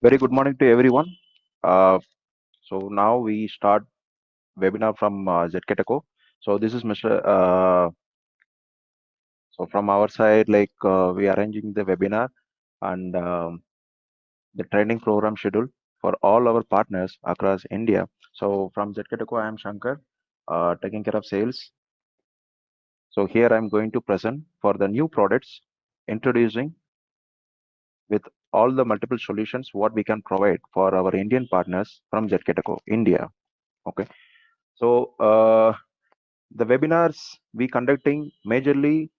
Very good morning to everyone. Uh, so now we start webinar from ZKTeco. So this is Mr. So from our side, we are arranging the webinar and the training program schedule for all our partners across India. So from ZKTeco, I am Shankar, taking care of sales. So here I'm going to present for the new products, introducing with all the multiple solutions what we can provide for our Indian partners from ZKTeco India. Okay. So the webinars we conducting majorly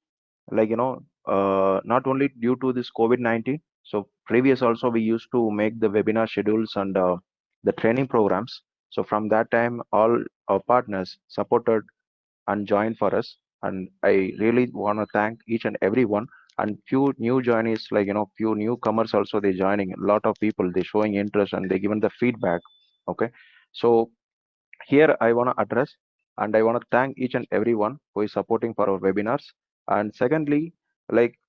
not only due to this COVID-19. So previous also we used to make the webinar schedules and the training programs. So from that time, all our partners supported and joined for us. And I really want to thank each and every one. And few new joinees, few newcomers also they joining. A lot of people they showing interest and they given the feedback. Okay, so here I want to address and I want to thank each and everyone who is supporting for our webinars. And secondly, like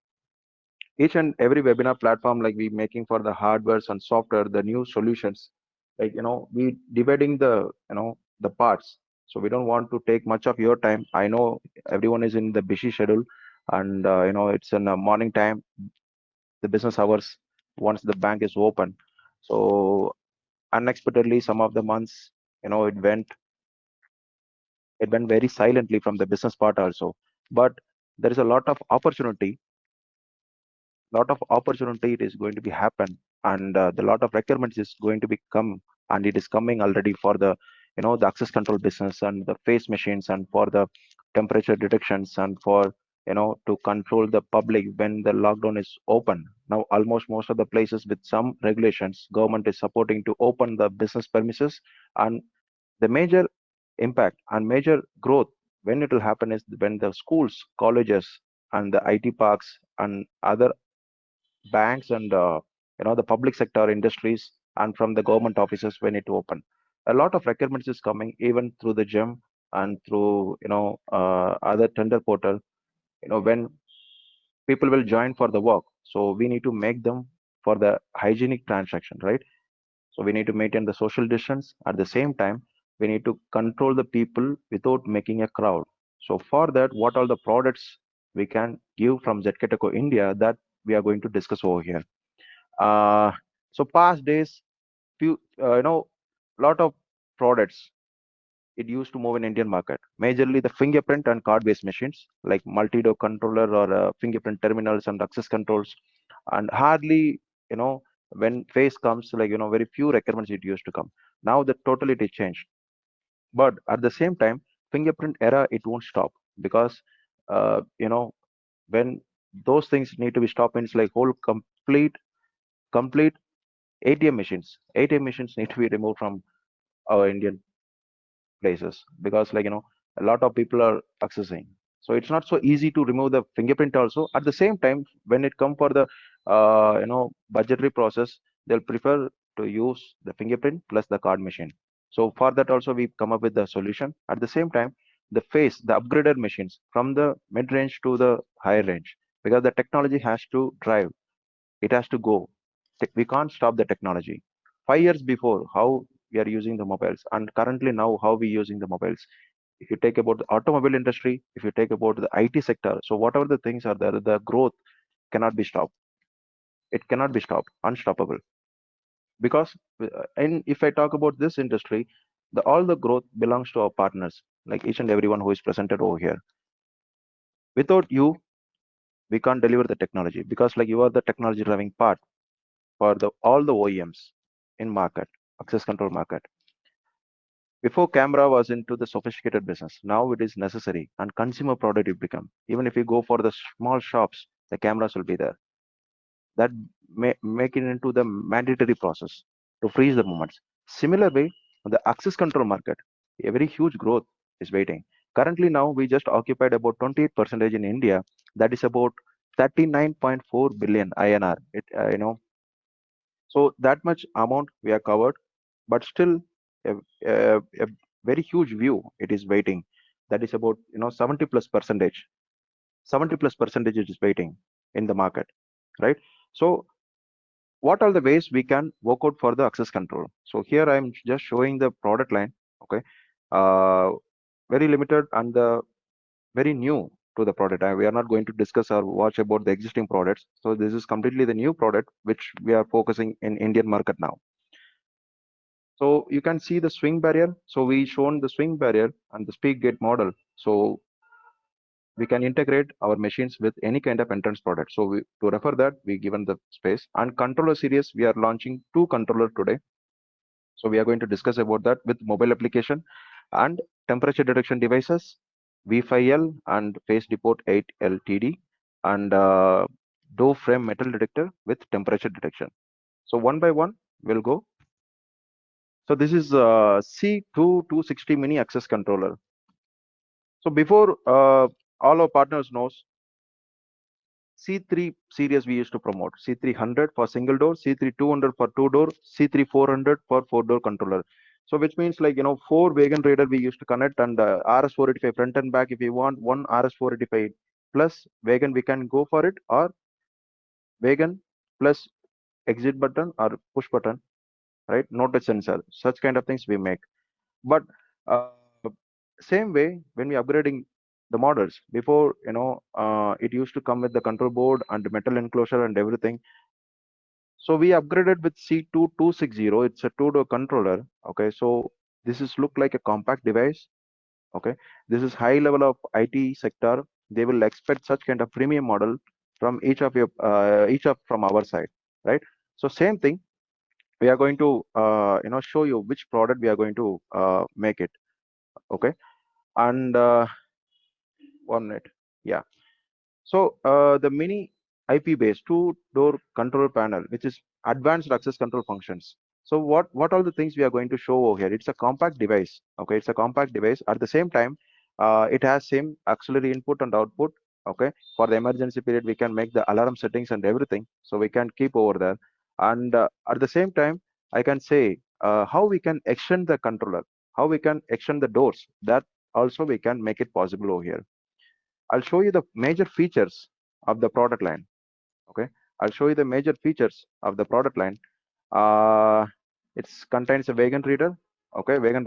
each and every webinar platform, like we making for the hardwares and software, the new solutions, we dividing the the parts. So we don't want to take much of your time. I know everyone is in the busy schedule, and it's in the morning time, the business hours once the bank is open. So unexpectedly, some of the months, it went very silently from the business part also. But there is a lot of opportunity it is going to be happen, and the lot of requirements is going to be come, and it is coming already for the the access control business and the face machines and for the temperature detections and for to control the public when the lockdown is open. Now almost most of the places with some regulations government is supporting to open the business premises. And the major impact and major growth when it will happen is when the schools, colleges, and the IT parks and other banks and the public sector industries and from the government offices when it open. A lot of requirements is coming even through the gem and through other tender portal. When people will join for the work, so we need to make them for the hygienic transaction, right? So we need to maintain the social distance. At the same time, we need to control the people without making a crowd. So for that, what all the products we can give from ZKTeco India that we are going to discuss over here. Uh, so past days, few lot of products it used to move in Indian market. Majorly the fingerprint and card-based machines like multi-door controller or fingerprint terminals and access controls. And hardly when face comes very few requirements it used to come. Now the totality changed. But at the same time, fingerprint era it won't stop because uh, you know when those things need to be stopped, it's like whole complete ATM machines need to be removed from our Indian places because a lot of people are accessing. So it's not so easy to remove the fingerprint also. At the same time, when it come for the budgetary process, they'll prefer to use the fingerprint plus the card machine. So for that also we come up with the solution. At the same time, the upgraded machines from the mid range to the higher range, because the technology has to drive, it has to go. We can't stop the technology. 5 years before, how we are using the mobiles, and currently now how we using the mobiles. If you take about the automobile industry, if you take about the IT sector, so whatever the things are there, the growth cannot be stopped. It cannot be stopped, unstoppable. Because and if I talk about this industry, all the growth belongs to our partners, like each and everyone who is presented over here. Without you, we can't deliver the technology because you are the technology driving part for the all the OEMs in market, access control market. Before, camera was into the sophisticated business. Now it is necessary and consumer product it become. Even if you go for the small shops, the cameras will be there. That make it into the mandatory process to freeze the moments. Similarly, the access control market, a very huge growth is waiting. Currently, now we just occupied about 28% in India. That is about 39.4 billion INR. So that much amount we are covered, but still a very huge view it is waiting. That is about 70 plus percentage. 70 plus percentage is waiting in the market, right? So what are the ways we can work out for the access control? So here I'm just showing the product line. Okay, very limited and very new to the product. We are not going to discuss or watch about the existing products. So this is completely the new product which we are focusing in Indian market now. So you can see the swing barrier. So we shown the swing barrier and the speed gate model. So we can integrate our machines with any kind of entrance product. So to refer that, we given the space. And controller series, we are launching 2 controller today. So we are going to discuss about that with mobile application and temperature detection devices, V5L and phase depot 8 LTD, and door frame metal detector with temperature detection. So one by one, we'll go. So this is C2260 mini access controller. So before all our partners knows, C3 series we used to promote. C300 for single door, C3200 for two door, C3400 for four door controller. So which means like, you know, 4 Wagon Raider we used to connect, and RS485 front and back. If you want one RS485 plus Wagon, we can go for it, or Wagon plus exit button or push button, right? No touch sensor. Such kind of things we make. But uh, same way, when we upgrading the models, before, you know, it used to come with the control board and metal enclosure and everything. So we upgraded with C2260. It's a two-door controller. Okay, so this is look like a compact device. Okay, this is high level of IT sector. They will expect such kind of premium model from each of from our side, right? So same thing, we are going to show you which product we are going to make it. Okay, and 1 minute, yeah. So the mini IP based two-door control panel, which is advanced access control functions. So what are the things we are going to show over here? It's a compact device. Okay, it's a compact device. At the same time, it has same auxiliary input and output. Okay, for the emergency period, we can make the alarm settings and everything. So we can keep over there. And at the same time, I can say how we can extend the controller, how we can extend the doors. That also we can make it possible over here. I'll show you the major features of the product line. Okay, I'll show you the major features of the product line. Uh, it contains a Wagon reader. Okay, Wagon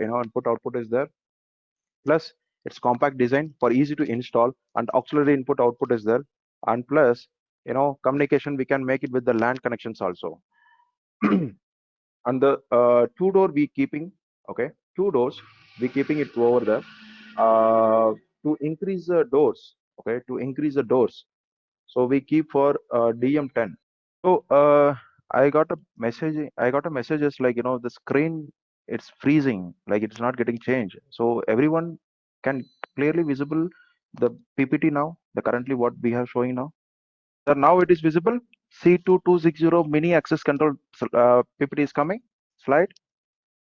input output is there. Plus, it's compact design for easy to install, and auxiliary input output is there. And plus, communication we can make it with the LAN connections also. And the two door we keeping, okay, two doors we keeping it over there to increase the doors. Okay, to increase the doors, so we keep for DM10. So I got a message. I got a messages like, the screen, it's freezing, like it's not getting changed. So everyone can clearly visible the PPT now. The currently what we have showing now. So now it is visible. C2260 mini access control PPT is coming. Slide.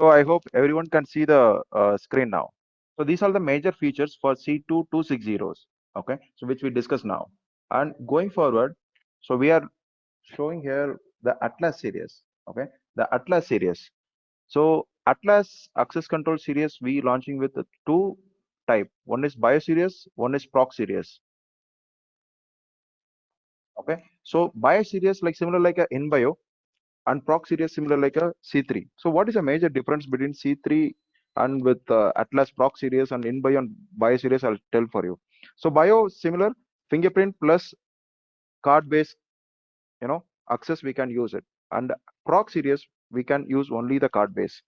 So I hope everyone can see the screen now. So these are the major features for C2260s. Okay, so which we discuss now. And going forward, so we are showing here the Atlas series. Okay, the Atlas series. So Atlas access control series we launching with the two type. One is Bio series, one is Proc series. Okay, so Bio series like similar like a InBio, and Proc series similar like a C3. So what is the major difference between C3 and with Atlas Proc series and InBio and Bio series? I'll tell for you. So Bio similar fingerprint plus card based, access we can use it, and Proc series we can use only the card base.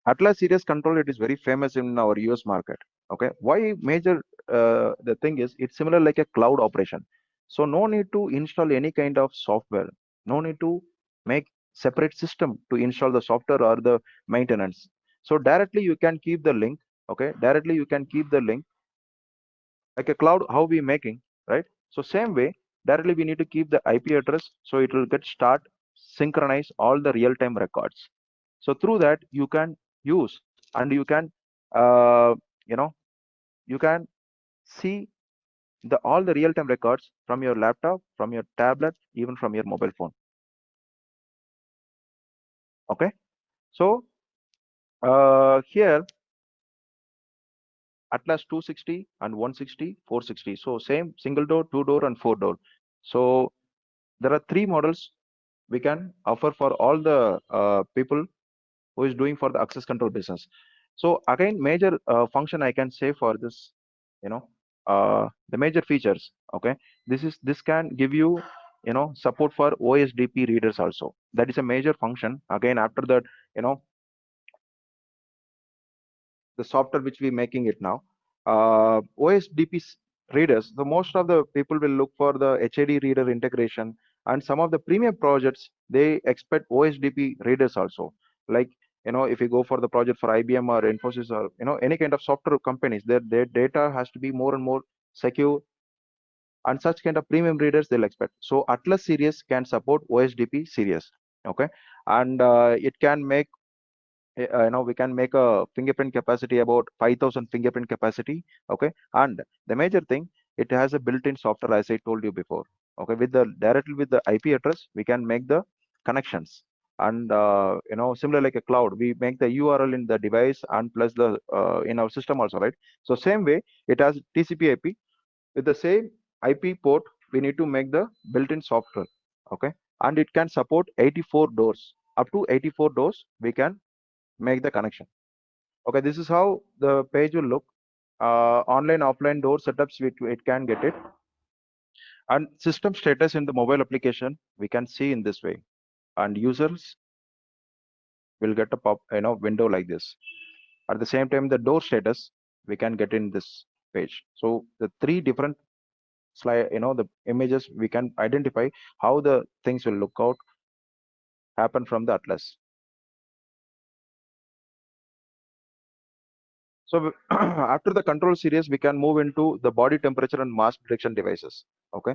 Atlas series control, it is very famous in our US market. Okay, why major? The thing is, it's similar like a cloud operation. So no need to install any kind of software. No need to make separate system to install the software or the maintenance. So directly you can keep the link. Okay, directly you can keep the link like a cloud. How we making, right? So same way, directly we need to keep the IP address, so it will get start synchronize all the real-time records. So through that you can use, and you can you know you can see the all the real-time records from your laptop, from your tablet, even from your mobile phone. Okay, so here Atlas 260 and 160 460. So same single door, two door, and four door. So There are three models we can offer for all the people who is doing for the access control business. So again, major function I can say for this, you know, the major features. Okay, this can give you, support for OSDP readers also. That is a major function. Again, after that, you know, the software which we making it now, OSDP readers. The most of the people will look for the HID reader integration, and some of the premium projects they expect OSDP readers also. Like, if you go for the project for IBM or Infosys or any kind of software companies, their data has to be more and more secure, and such kind of premium readers they'll expect. So Atlas series can support OSDP series. Okay, and it can make we can make a fingerprint capacity about 5,000 fingerprint capacity. Okay, and the major thing, it has a built-in software, as I told you before. Okay, with the directly with the IP address we can make the connections, and similar like a cloud, we make the URL in the device and plus the in our system also, right? So same way it has TCP IP. With the same IP port we need to make the built-in software. Okay, and it can support 84 doors. Up to 84 doors we can make the connection. Okay, this is how the page will look. Online, offline door setups, it can get it. And system status in the mobile application, we can see in this way. And users will get a window like this. At the same time, the door status, we can get in this page. So the three different slide, the images, we can identify how the things will look out, happen from the Atlas. So after the control series, we can move into the body temperature and mass detection devices. Okay.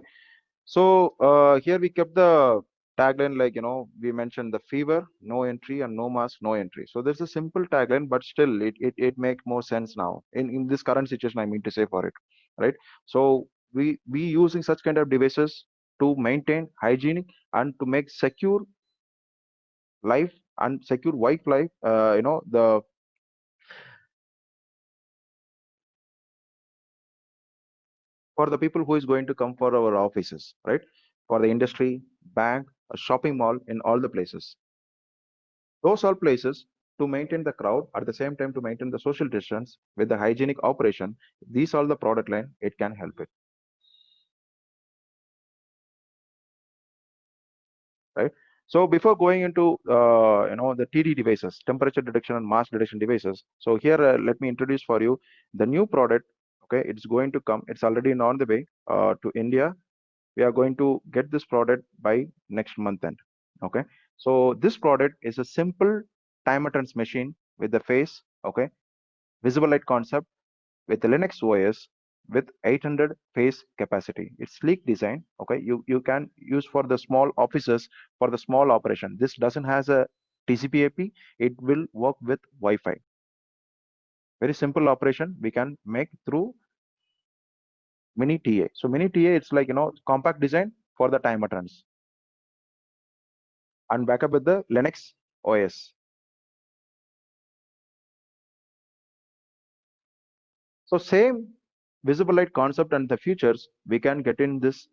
So here we kept the tagline, like, we mentioned the fever, no entry, and no mask, no entry. So there's a simple tagline, but still it make more sense now in this current situation, I mean to say, for it, right? So we using such kind of devices to maintain hygienic and to make secure life and secure wife life, the for the people who is going to come for our offices, right? For the industry, bank, a shopping mall, in all the places. Those are places to maintain the crowd, at the same time to maintain the social distance with the hygienic operation. These are the product line, it can help it, right? So before going into the TD devices, temperature detection and mass detection devices. So here let me introduce for you the new product. Okay, it's going to come. It's already on the way to India. We are going to get this product by next month end. Okay, so this product is a simple time attendance machine with the face. Okay, visible light concept with the Linux OS with 800 face capacity. It's sleek design. Okay, you can use for the small offices, for the small operation. This doesn't has a TCP IP. It will work with Wi-Fi. Very simple operation we can make through Mini TA. So Mini TA, it's like compact design for the timer trends and backup with the Linux OS. So same visible light concept and the features we can get in this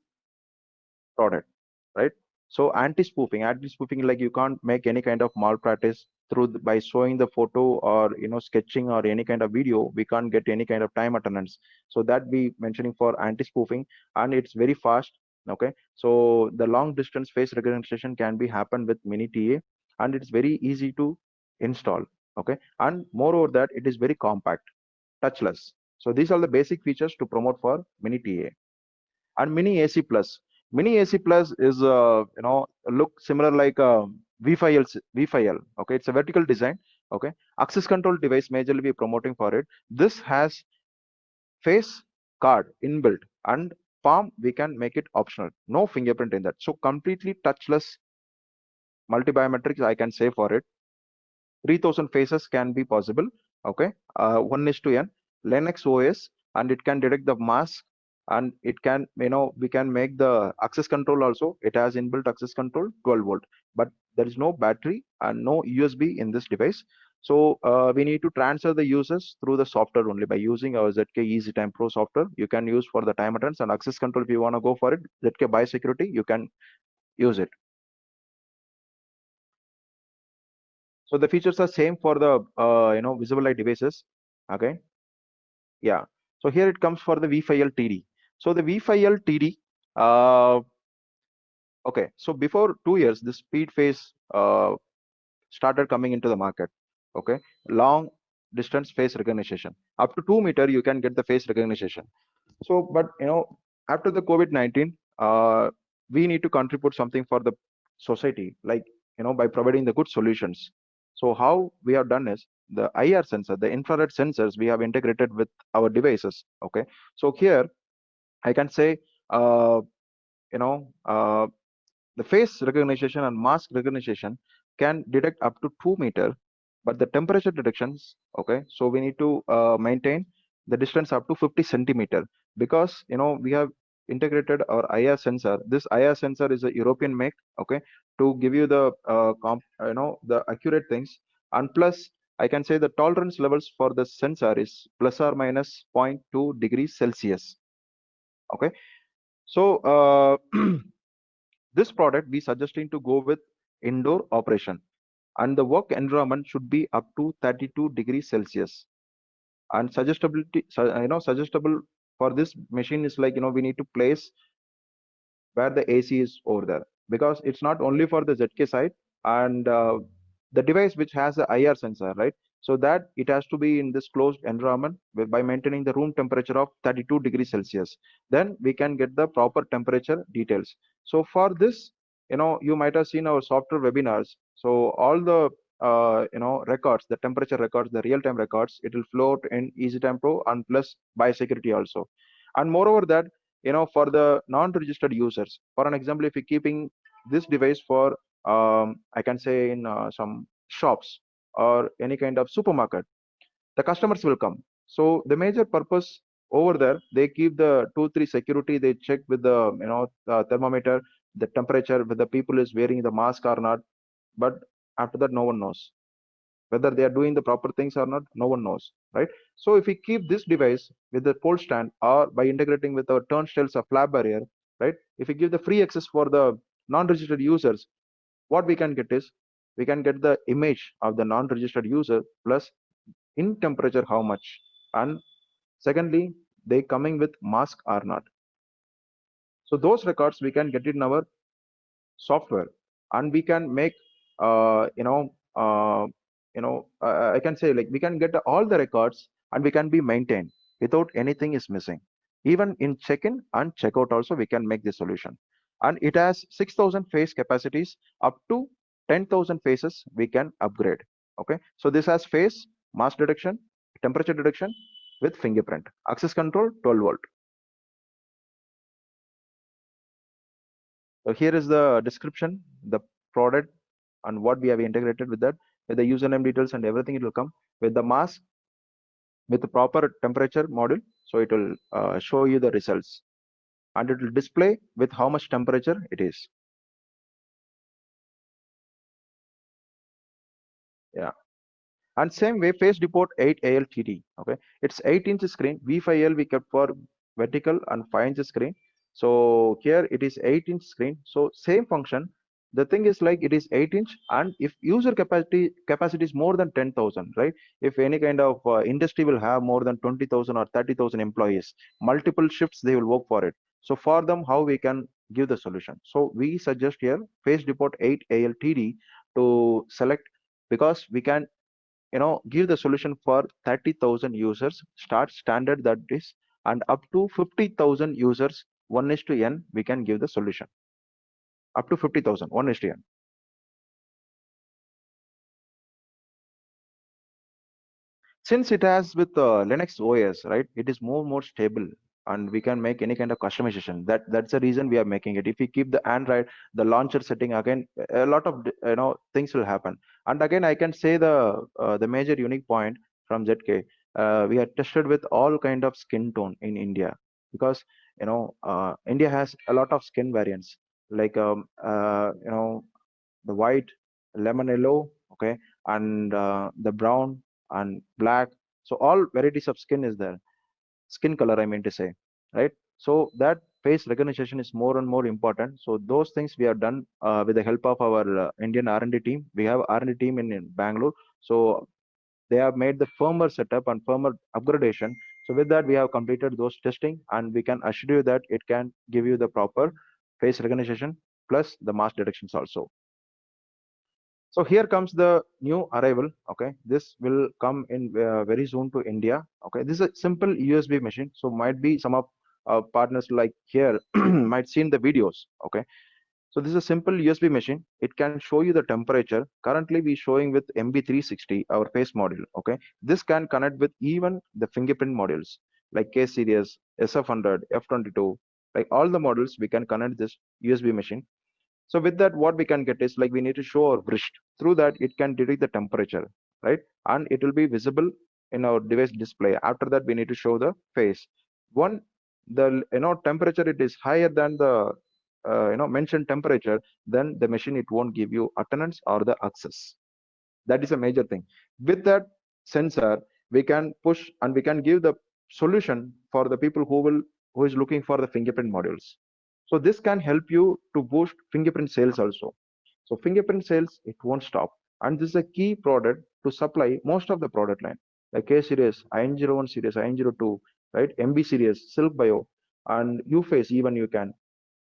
product, right? So anti-spoofing, like you can't make any kind of malpractice through by showing the photo or sketching or any kind of video. We can't get any kind of time attendance. So that we mentioning for anti-spoofing, and it's very fast. Okay, so the long distance face recognition can be happen with Mini TA, and it's very easy to install. Okay, and moreover that it is very compact, touchless. So these are the basic features to promote for Mini TA. And Mini AC Plus. Mini AC Plus is look similar like V5L. Okay, it's a vertical design. Okay, access control device majorly be promoting for it. This has face card inbuilt, and palm we can make it optional. No fingerprint in that. So completely touchless multi-biometrics I can say for it. 3,000 faces can be possible. Okay, 1:n Linux OS, and it can detect the mask, and it can, we can make the access control also. It has inbuilt access control 12-volt, but there is no battery and no USB in this device. So we need to transfer the users through the software only by using our ZK Easy Time Pro software. You can use for the time attendance and access control. If you want to go for it, ZK Biosecurity, you can use it. So the features are same for the visible light devices. Okay, yeah. So here it comes for the V5L TD. So the V5L TD, okay. So before 2 years, the speed phase started coming into the market. Okay, long distance face recognition. Up to 2 meter, you can get the face recognition. So, but after the COVID-19, we need to contribute something for the society, like by providing the good solutions. So how we have done is the IR sensor, the infrared sensors we have integrated with our devices. Okay, so here I can say, you know, uh, the face recognition and mask recognition can detect up to 2 meter, but the temperature detections, okay, so we need to maintain the distance up to 50 centimeter, because we have integrated our IR sensor. This IR sensor is a European make, okay, to give you the the accurate things. And plus, I can say the tolerance levels for the sensor is plus or minus zero point 0.2 degrees Celsius. Okay, so this product we suggesting to go with indoor operation, and the work environment should be up to 32 degrees Celsius. And suggestibility, suggestible for this machine is like, we need to place where the AC is over there, because it's not only for the ZK side, and the device which has the IR sensor, right? So that it has to be in this closed environment by maintaining the room temperature of 32 degrees Celsius. Then we can get the proper temperature details. So for this, you might have seen our software webinars. So all the records, the temperature records, the real-time records, it will float in EasyTime Pro and plus biosecurity also. And moreover that, for the non-registered users, for an example, if you're keeping this device for I can say in some shops or any kind of supermarket, the customers will come. So the major purpose over there, they keep the 2 3 security, they check with the thermometer, the temperature, whether people is wearing the mask or not. But after that, no one knows whether they are doing the proper things or not. No one knows, right? So if we keep this device with the pole stand, or by integrating with our turnstiles or flap barrier, right, if we give the free access for the non-registered users, what we can get is, we can get the image of the non-registered user plus in temperature how much, and secondly, they coming with mask or not. So those records we can get it in our software, and we can make I can say, like, we can get all the records and we can be maintained without anything is missing. Even in check-in and check-out also we can make the solution. And it has 6,000 face capacities, up to 10,000 faces we can upgrade. Okay, so this has face, mass detection, temperature detection with fingerprint, access control 12 volt. So here is the description, the product, and what we have integrated with that, with the username details and everything. It will come with the mask, with the proper temperature module. So it will show you the results, and it will display with how much temperature it is. Yeah. And same way, Face Depot 8 ALTD. Okay, it's 8-inch screen. V5L we kept for vertical and 5-inch screen. So here it is 8-inch screen. So same function. The thing is, like, it is 8-inch, and if user capacity is more than 10,000, right? If any kind of industry will have more than 20,000 or 30,000 employees, multiple shifts they will work for it. So for them, how we can give the solution? So we suggest here Face Depot 8 ALTD to select, because we can give the solution for 30,000 users, start standard that is, and up to 50,000 users, 1 is to n, we can give the solution up to 50,000, 1 is to n. Since it has with Linux OS, right, it is more stable, and we can make any kind of customization. That's the reason we are making it. If we keep the Android, the launcher setting again, a lot of things will happen. And again, I can say the major unique point from ZK, we are tested with all kind of skin tone in India, because India has a lot of skin variants, like the white, lemon yellow, okay, and the brown and black. So all varieties of skin is there, skin color I mean to say, right? So that face recognition is more and more important. So those things we have done with the help of our Indian R&D team. We have R&D team in Bangalore. So they have made the firmware setup and firmware upgradation. So with that, we have completed those testing, and we can assure you that it can give you the proper face recognition plus the mask detections also. So here comes the new arrival. Okay, this will come in very soon to India. Okay, this is a simple USB machine. So might be some of partners like here might seen the videos. Okay, so this is a simple USB machine. It can show you the temperature. Currently, we showing with MB360, our face module. Okay, this can connect with even the fingerprint modules like K series, SF100, F22, like all the models. We can connect this USB machine. So with that, what we can get is like we need to show our wrist. Through that, it can detect the temperature, right? And it will be visible in our device display. After that, we need to show the face. One, the temperature it is higher than the mentioned temperature, then the machine it won't give you attendance or the access. That is a major thing. With that sensor, we can push and we can give the solution for the people who is looking for the fingerprint modules. So this can help you to boost fingerprint sales also. So fingerprint sales it won't stop, and this is a key product to supply most of the product line like K series, IN01 series, IN02, right? MB series, Silk Bio, and UFace even you can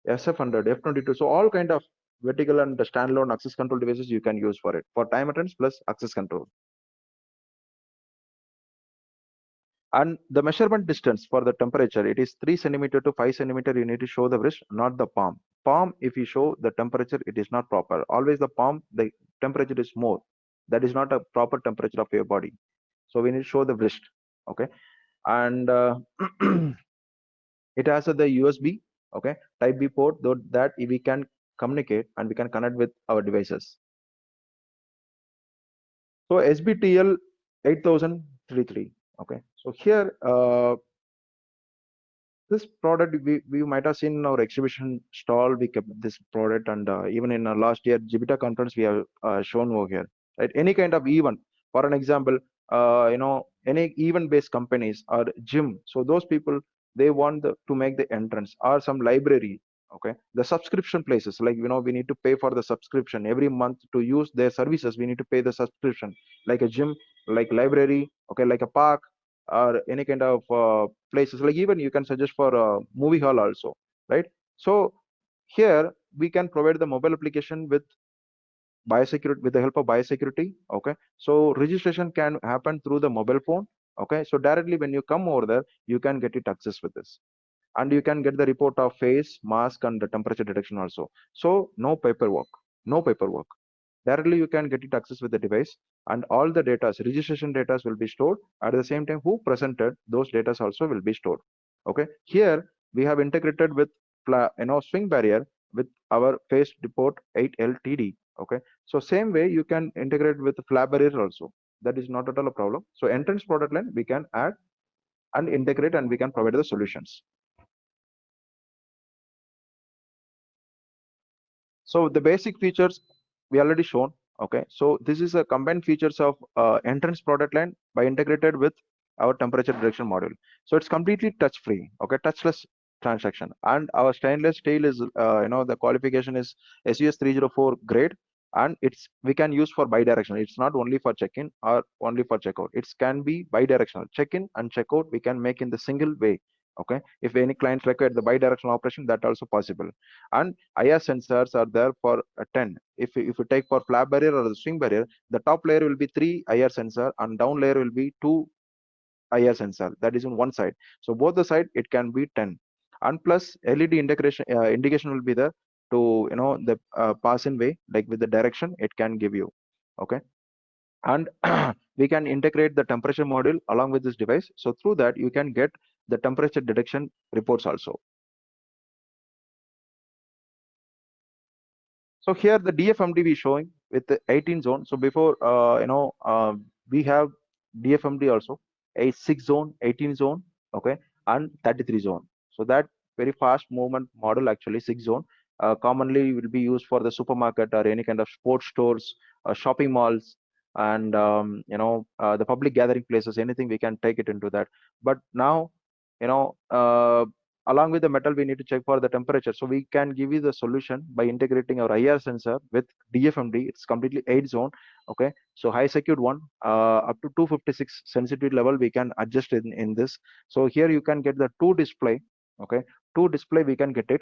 SF100, F22. So all kind of vertical and standalone access control devices you can use for it for time attendance plus access control. And the measurement distance for the temperature, it is 3 centimeter to 5 centimeter. You need to show the wrist, not the palm. Palm, if you show the temperature, it is not proper. Always the palm, the temperature is more. That is not a proper temperature of your body. So we need to show the wrist. Okay. And it has the USB, okay, Type B port, though that we can communicate and we can connect with our devices. So SBTL 8033. Okay, so here this product we might have seen in our exhibition stall. We kept this product, and even in last year Jibita conference we have shown over here. Right, any kind of event, for an example, any event-based companies or gym. So those people they want to make the entrance or some library. Okay, the subscription places like we need to pay for the subscription every month to use their services. We need to pay the subscription like a gym, like library. Okay, like a park or any kind of places, like even you can suggest for a movie hall also, right? So here we can provide the mobile application with biosecurity, with the help of biosecurity. Okay, so registration can happen through the mobile phone. Okay, so directly when you come over there you can get it access with this, and you can get the report of face, mask, and the temperature detection also. So no paperwork, no paperwork. Directly you can get it access with the device, and all the data, registration data will be stored. At the same time, who presented those data also will be stored. Okay, here we have integrated with swing barrier with our face report 8LTD. Okay, so same way you can integrate with flap barrier also. That is not at all a problem. So entrance product line we can add and integrate, and we can provide the solutions. So the basic features we already shown. Okay, so this is a combined features of entrance product line by integrated with our temperature detection module. So it's completely touch free. Okay, touchless transaction, and our stainless steel is the qualification is SUS 304 grade, and it's we can use for bi-directional. It's not only for check-in or only for checkout. It can be bi-directional. Check-in and checkout we can make in the single way. Okay, if any clients require the bi-directional operation, that also possible. And IR sensors are there for 10. If you take for flap barrier or the swing barrier, the top layer will be 3 IR sensor and down layer will be 2 IR sensor. That is on one side. So both the side it can be 10. And plus LED indication will be there to the pass in way, like with the direction it can give you. Okay, and we can integrate the temperature module along with this device. So through that you can get the temperature detection reports also. So here the DFMD we showing with the 18 zone. So before we have DFMD also a 6 zone, 18 zone, okay, and 33 zone. So that very fast movement model actually 6 zone commonly will be used for the supermarket or any kind of sports stores, shopping malls, and the public gathering places. Anything we can take it into that. But now you know along with the metal, we need to check for the temperature. So we can give you the solution by integrating our IR sensor with DFMD. It's completely 8 zone. Okay, so high secured one, up to 256 sensitivity level we can adjust in this. So here you can get the two display. Okay, two display we can get it.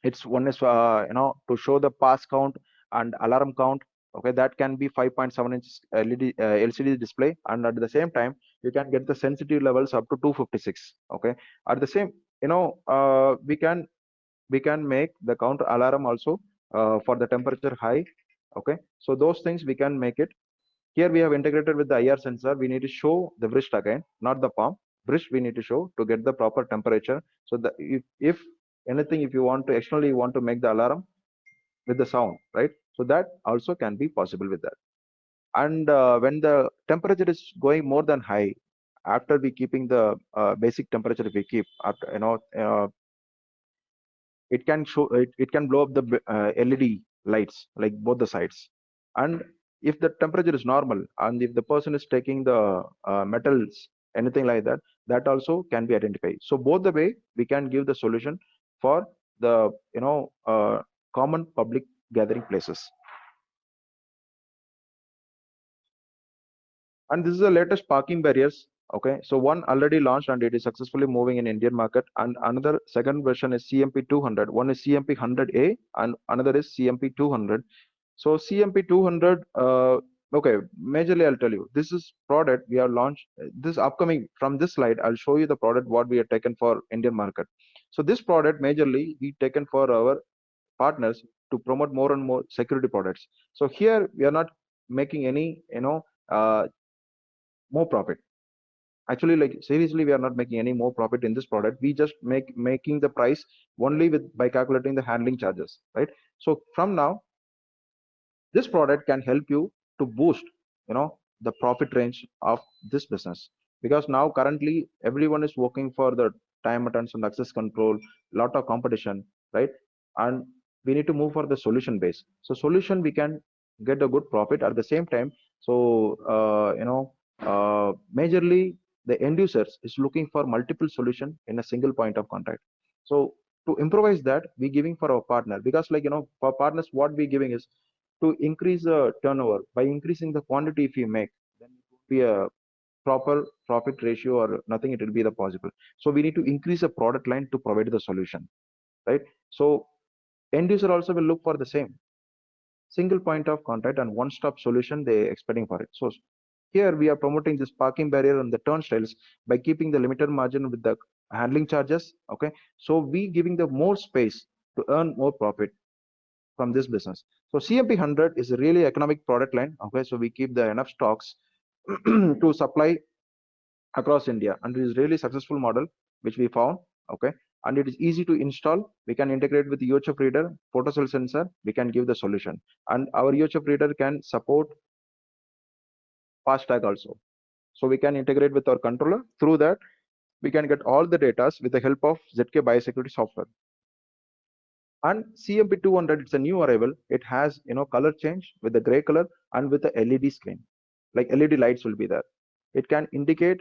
It's one is to show the pass count and alarm count. Okay, that can be 5.7 inch LED LCD display, and at the same time you can get the sensitivity levels up to 256. Okay, at the same, we can make the counter alarm also for the temperature high. Okay, so those things we can make it. Here we have integrated with the IR sensor. We need to show the wrist again, not the palm. Wrist we need to show to get the proper temperature. So the if anything, if you want to externally want to make the alarm with the sound, right? So that also can be possible with that. And when the temperature is going more than high, after we keeping the basic temperature we keep after, it can show it can blow up the LED lights like both the sides. And if the temperature is normal and if the person is taking the metals, anything like that, that also can be identified. So both the way we can give the solution for the common public gathering places. And this is the latest parking barriers. Okay, so one already launched and it is successfully moving in Indian market. And another second version is CMP 200. One is CMP 100A and another is CMP 200. So CMP 200, okay, majorly I'll tell you, this is product we have launched. This upcoming from this slide, I'll show you the product what we have taken for Indian market. So this product majorly we taken for our partners to promote more and more security products. So here we are not making any, more profit. Actually, like seriously, we are not making any more profit in this product. We just making the price only with by calculating the handling charges, right? So from now, this product can help you to boost, the profit range of this business, because now currently everyone is working for the time attention access control, lot of competition, right? And we need to move for the solution base. So solution we can get a good profit at the same time. So majorly the end users is looking for multiple solution in a single point of contact. So to improvise that, we giving for our partner, because like for partners what we giving is to increase the turnover. By increasing the quantity if you make, then it would be a proper profit ratio or nothing, it will be the possible. So we need to increase the product line to provide the solution, right? So end user also will look for the same single point of contact and one stop solution they expecting for it. So here we are promoting this parking barrier and the turnstiles by keeping the limited margin with the handling charges. Okay, so we giving the more space to earn more profit from this business. So CMP 100 is a really economic product line. Okay, so we keep the enough stocks to supply across India, and it is really successful model which we found. Okay, and it is easy to install. We can integrate with UHF reader, photocell sensor. We can give the solution, and our UHF reader can support fast tag also. So we can integrate with our controller. Through that, we can get all the data with the help of ZK Biosecurity software. And CMP 200, it's a new arrival. It has color change with the gray color and with the LED screen, like LED lights will be there. It can indicate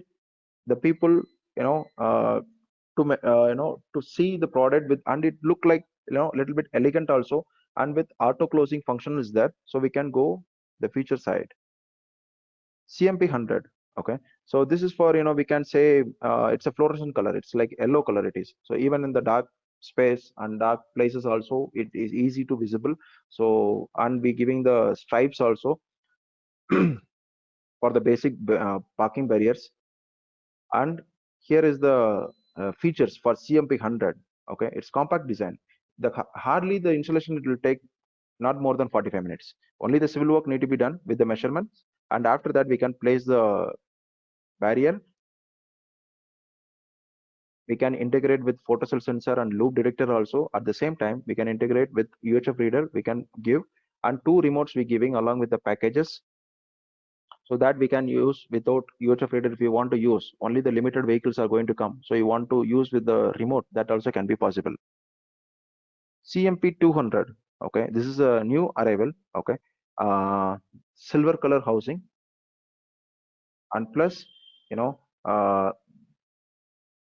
the people, to see the product with, and it look like a little bit elegant also, and with auto closing function is there. So we can go the feature side. CMP 100. Okay, so this is for we can say it's a fluorescent color. It's like yellow color it is. So even in the dark space and dark places also it is easy to visible. So and we giving the stripes also for the basic parking barriers. And here is the features for CMP 100. Okay, it's compact design. The hardly the installation it will take not more than 45 minutes. Only the civil work need to be done with the measurements, and after that we can place the barrier. We can integrate with photocell sensor and loop detector also. At the same time, we can integrate with UHF reader. We can give, and two remotes we giving along with the packages, so that we can use without UHF reader. If you want to use, only the limited vehicles are going to come. So you want to use with the remote, that also can be possible. CMP 200. Okay, this is a new arrival. Okay, silver color housing, and plus, you know, uh,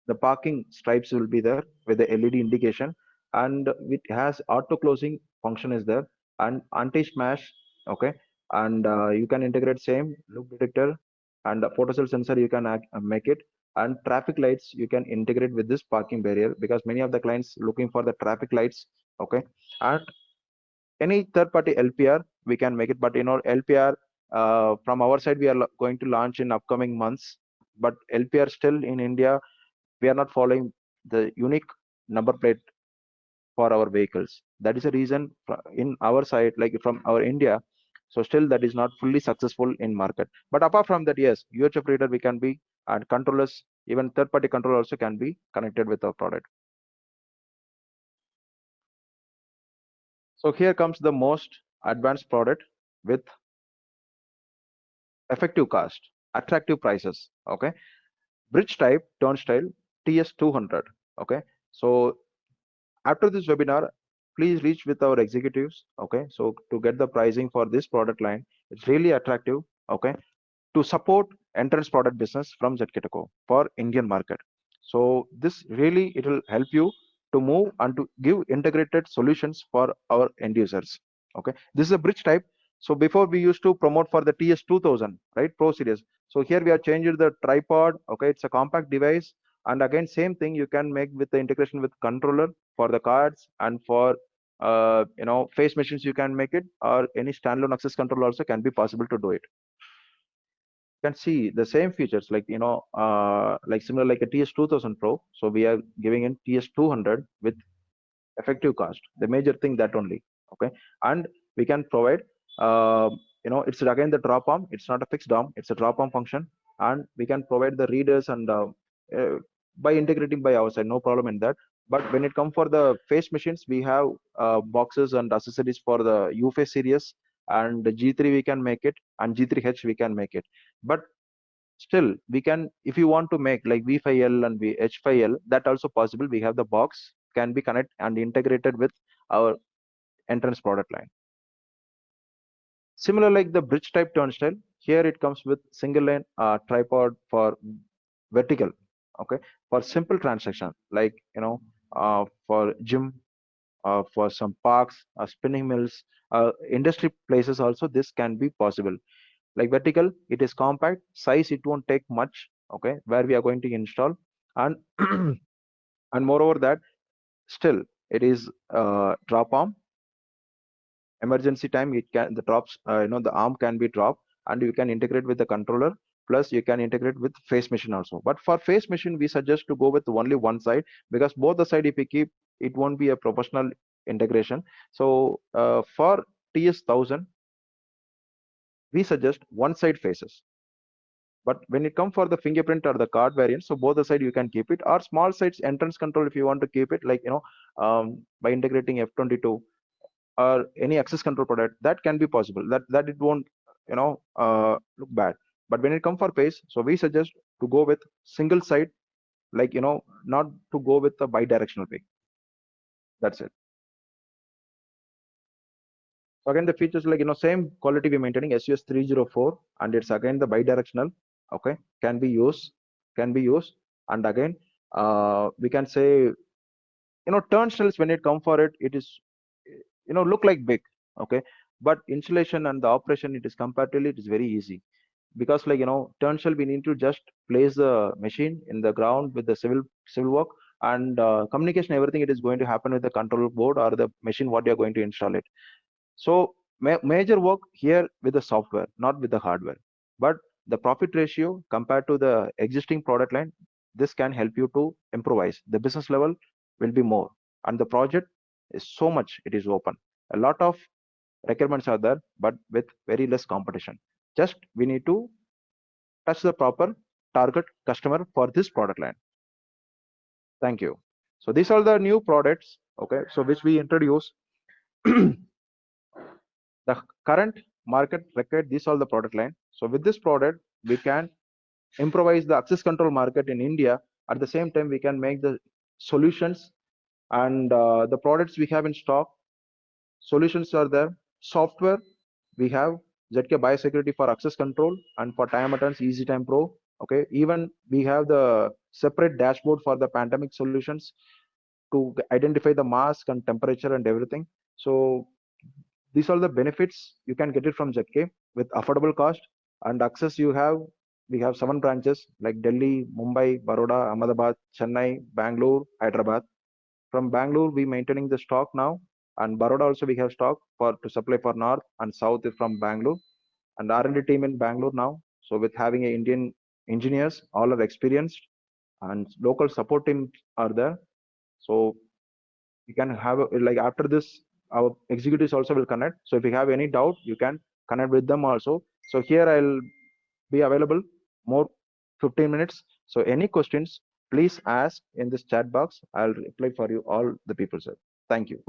The parking stripes will be there with the LED indication, and it has auto closing function is there, and anti-smash. Okay, and you can integrate same loop detector and a photo cell sensor. You can make it, and traffic lights you can integrate with this parking barrier, because many of the clients looking for the traffic lights. Okay, and any third party LPR we can make it, but LPR from our side we are going to launch in upcoming months. But LPR still in India we are not following the unique number plate for our vehicles. That is a reason in our side, like from our India. So still that is not fully successful in market. But apart from that, yes, UHF reader we can be, and controllers, even third party controller also can be connected with our product. So here comes the most advanced product with effective cost, attractive prices. Okay, bridge type turnstile TS200. Okay, so after this webinar, please reach with our executives. Okay, so to get the pricing for this product line, it's really attractive. Okay, to support entrance product business from ZKTeco for Indian market. So this really it will help you to move and to give integrated solutions for our end users. Okay, this is a bridge type. So before we used to promote for the TS2000, right, Pro series. So here we are changing the tripod. Okay, it's a compact device, and again same thing you can make with the integration with controller for the cards, and for face machines you can make it, or any standalone access control also can be possible to do it. Can see the same features like like similar like a TS2000 Pro. So we are giving in TS200 with effective cost. The major thing that only. Okay, and we can provide uh, it's again the drop arm. It's not a fixed arm. It's a drop arm function, and we can provide the readers and uh, by integrating by our side, no problem in that. But when it comes for the face machines, we have boxes and accessories for the UFace series, and the G3 we can make it, and G3H we can make it. But still we can, if you want to make like V5L and H5L, that also possible. We have the box can be connect and integrated with our entrance product line. Similar like the bridge type turnstile, here it comes with single line tripod for vertical. Okay, for simple transaction like for gym, for some parks, spinning mills, industry places also this can be possible. Like vertical, it is compact size, it won't take much. Okay, where we are going to install, and and moreover that still it is drop arm. Emergency time it can the drops the arm can be dropped, and you can integrate with the controller, plus you can integrate with face machine also. But for face machine we suggest to go with only one side, because both the side if we keep, it won't be a professional integration. So for TS1000 we suggest one side faces. But when it comes for the fingerprint or the card variant, so both the side you can keep it, or small sides entrance control if you want to keep it, like by integrating F22 or any access control product, that can be possible. That it won't look bad. But when it comes for face, so we suggest to go with single side, like not to go with the bi-directional way. That's it. So again, the features like same quality we're maintaining SUS 304, and it's again the bi-directional. Okay, can be used, and again we can say turnstiles when it come for it, it is look like big. Okay, but installation and the operation, it is comparatively it is very easy, because like turnstile we need to just place the machine in the ground with the civil work, and communication, everything it is going to happen with the control board or the machine what you're going to install it. So major work here with the software, not with the hardware. But the profit ratio compared to the existing product line, this can help you to improvise. The business level will be more, and the project is so much. It is open. A lot of requirements are there, but with very less competition. Just we need to touch the proper target customer for this product line. Thank you. So these are the new products. Okay, so which we introduce. The current market required these all the product line. So with this product we can improvise the access control market in India. At the same time we can make the solutions, and the products we have in stock, solutions are there. Software we have ZK biosecurity for access control, and for time attendance easy time pro. Okay, even we have the separate dashboard for the pandemic solutions to identify the mask and temperature and everything. So these are the benefits you can get it from ZK with affordable cost and access. We have 7 branches like Delhi, Mumbai, Baroda, Ahmedabad, Chennai, Bangalore, Hyderabad. From Bangalore, we maintaining the stock now, and Baroda also we have stock for to supply for north and south is from Bangalore, and R&D team in Bangalore now. So with having a Indian engineers, all are experienced, and local support teams are there. So you can have like after this, our executives also will connect. So if you have any doubt, you can connect with them also. So here I'll be available more 15 minutes. So any questions, please ask in this chat box. I'll reply for you all the people, sir. Thank you.